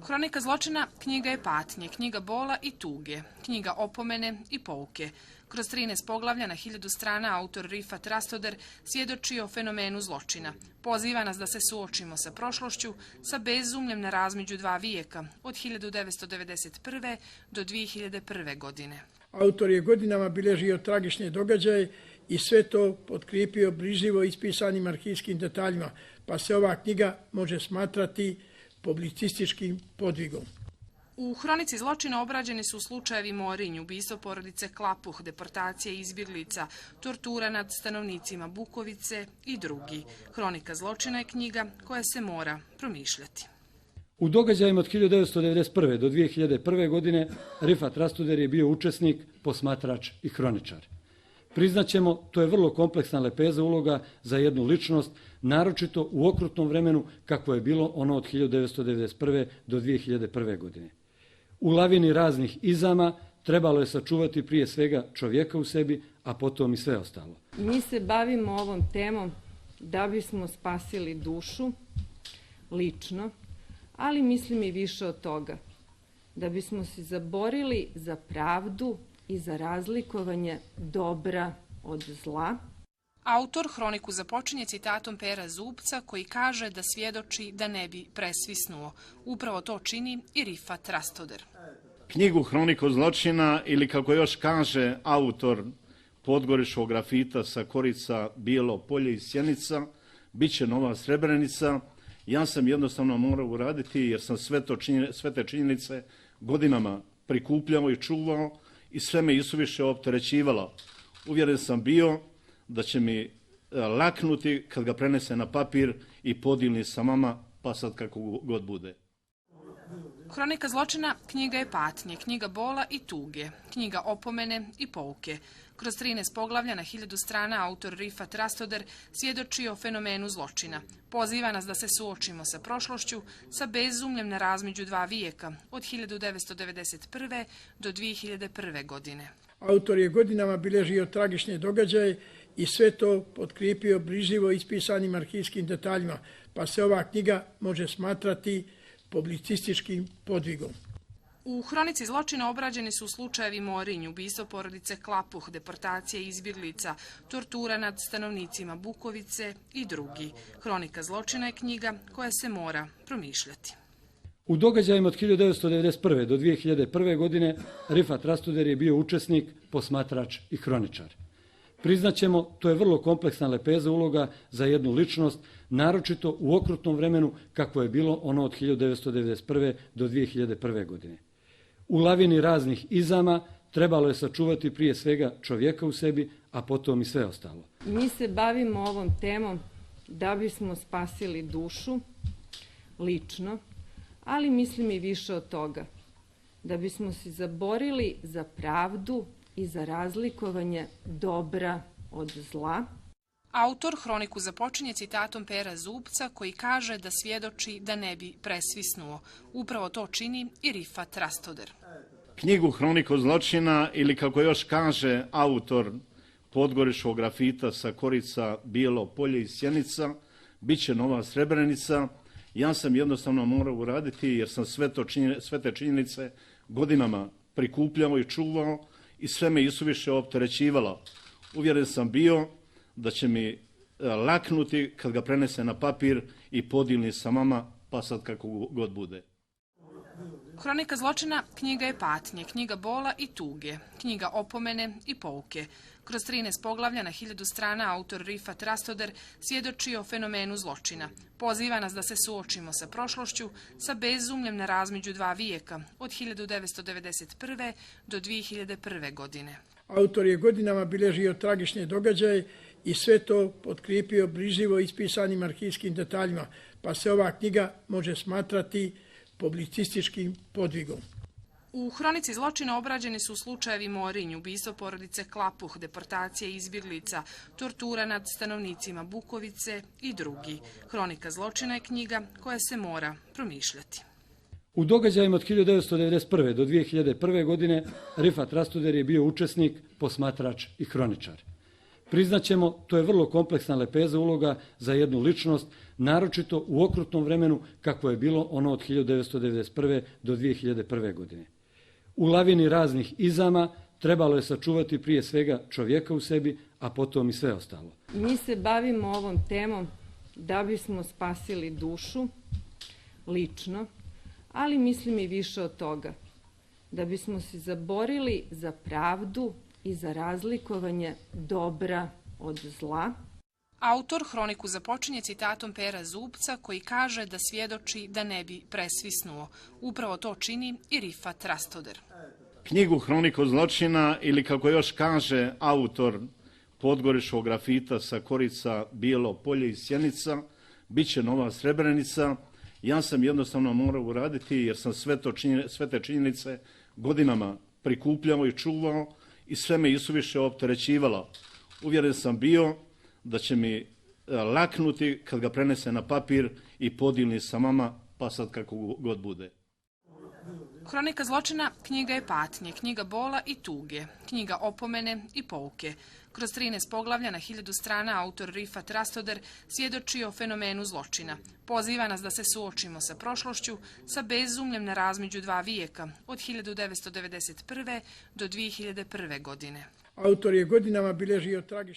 Hronika zločina knjiga je patnje, knjiga bola i tuge, knjiga opomene i pouke. Kroz 13 poglavlja na 1000 strana autor Rifat Rastoder svjedoči o fenomenu zločina. Poziva nas da se suočimo sa prošlošću, sa bezumljem na razmeđu dva vijeka, od 1991. do 2001. godine. Autor je godinama bilježio tragične događaje i sve to potkrijepio brižljivo ispisanim arhivskim detaljima, pa se ova knjiga može smatrati publicističkim podvigom. U Hronici zločina obrađeni su slučajevi Morinj, ubistvo porodice Klapuh, deportacije izbjeglica, tortura nad stanovnicima Bukovice i drugi. Hronika zločina je knjiga koja se mora promišljati. U događajima od 1991. do 2001. godine Rifat Rastoder je bio učesnik, posmatrač i hroničar. Priznaćemo, to je vrlo kompleksna lepeza uloga za jednu ličnost, naročito u okrutnom vremenu kako je bilo ono od 1991. do 2001. godine. U lavini raznih izama trebalo je sačuvati prije svega čovjeka u sebi, a potom i sve ostalo. Mi se bavimo ovom temom da bismo spasili dušu, lično, ali mislim i više od toga. Da bismo se zaborili za pravdu i za razlikovanje dobra od zla. Autor Hroniku započinje citatom Pera Zubca koji kaže da svjedoči da ne bi presvisnuo. Upravo to čini i Rifat Rastoder. Knjigu Hroniku zločina, ili kako još kaže autor podgoričkog grafita sa Korica, Bijelo polje i Sjenica, bit će Nova Srebrenica. Ja sam jednostavno morao uraditi jer sam sve te činjenice godinama prikupljao i čuvao i sve me isuviše opterećivalo. Uvjeren sam bio da će mi laknuti kad ga prenese na papir i podijelim sa vama, pa sad kako god bude. Hronika zločina knjiga je patnje, knjiga bola i tuge, knjiga opomene i pouke. Kroz 13 poglavlja na 1000 strana autor Rifat Rastoder svjedoči o fenomenu zločina. Poziva nas da se suočimo sa prošlošću, sa bezumljem na razmeđu dva vijeka, od 1991. do 2001. godine. Autor je godinama bilježio tragične događaje i sve to potkrijepio brižljivo ispisanim arhivskim detaljima, pa se ova knjiga može smatrati publicističkim podvigom. U Hronici zločina obrađeni su slučajevi Morinj, ubistvo porodice Klapuh, deportacije izbjeglica, tortura nad stanovnicima Bukovice i drugi. Hronika zločina je knjiga koja se mora promišljati. U događajima od 1991. do 2001. godine Rifat Rastoder je bio učesnik, posmatrač i hroničar. Priznaćemo, to je vrlo kompleksna lepeza uloga za jednu ličnost, naročito u okrutnom vremenu kako je bilo ono od 1991. do 2001. godine. U lavini raznih izama trebalo je sačuvati prije svega čovjeka u sebi, a potom i sve ostalo. Mi se bavimo ovom temom da bismo spasili dušu, lično, ali mislim i više od toga. Da bismo se zaborili za pravdu i za razlikovanje dobra od zla. Autor Hroniku započinje citatom Pera Zubca koji kaže da svjedoči da ne bi presvisnuo. Upravo to čini i Rifat Rastoder. Knjigu Hroniku zločina, ili kako još kaže autor podgoričkog grafita sa Korica, Bijelo polje i Sjenica, bit će Nova Srebrenica. Ja sam jednostavno morao uraditi jer sam sve te činjenice godinama prikupljao i čuvao i sve me isuviše opterećivalo. Uvjeren sam bio da će mi laknuti kad ga prenese na papir i podijelim sa vama, pa sad kako god bude. Hronika zločina knjiga je patnje, knjiga bola i tuge, knjiga opomene i pouke. Kroz 13 poglavlja na 1000 strana autor Rifat Rastoder svjedoči o fenomenu zločina. Poziva nas da se suočimo sa prošlošću, sa bezumljem na razmeđu dva vijeka, od 1991. do 2001. godine. Autor je godinama bilježio tragične događaje i sve to potkrijepio brižljivo ispisanim arhivskim detaljima, pa se ova knjiga može smatrati publicističkim podvigom. U Hronici zločina obrađeni su slučajevi Morinj, ubistvo porodice Klapuh, deportacije izbjeglica, tortura nad stanovnicima Bukovice i drugi. Hronika zločina je knjiga koja se mora promišljati. U događajima od 1991. do 2001. godine Rifat Rastoder je bio učesnik, posmatrač i hroničar. Priznaćemo, to je vrlo kompleksna lepeza uloga za jednu ličnost, naročito u okrutnom vremenu kako je bilo ono od 1991. do 2001. godine. U lavini raznih izama trebalo je sačuvati prije svega čovjeka u sebi, a potom i sve ostalo. Mi se bavimo ovom temom da bismo spasili dušu, lično, ali mislim i više od toga. Da bismo se zaborili za pravdu i za razlikovanje dobra od zla. Autor hroniku započinje citatom Pera Zubca koji kaže da svjedoči da ne bi presvisnuo. Upravo to čini i Rifat Rastoder. Knjigu Hroniku zločina ili kako još kaže autor podgoričkog grafita sa Korica, Bijelo polje i Sjenica, bit će nova Srebrenica. Ja sam jednostavno morao uraditi jer sam sve te činjenice godinama prikupljao i čuvao i sve me isuviše opterećivalo. Uvjeren sam bio da će mi laknuti kad ga prenese na papir i podijelim sa vama, pa sad kako god bude. Hronika zločina knjiga je patnje, knjiga bola i tuge, knjiga opomene i pouke. Kroz 13 poglavlja na 1000 strana autor Rifat Rastoder svjedoči o fenomenu zločina. Poziva nas da se suočimo sa prošlošću, sa bezumljem na razmeđu dva vijeka, od 1991. do 2001. godine. Autor je godinama bilježio tragične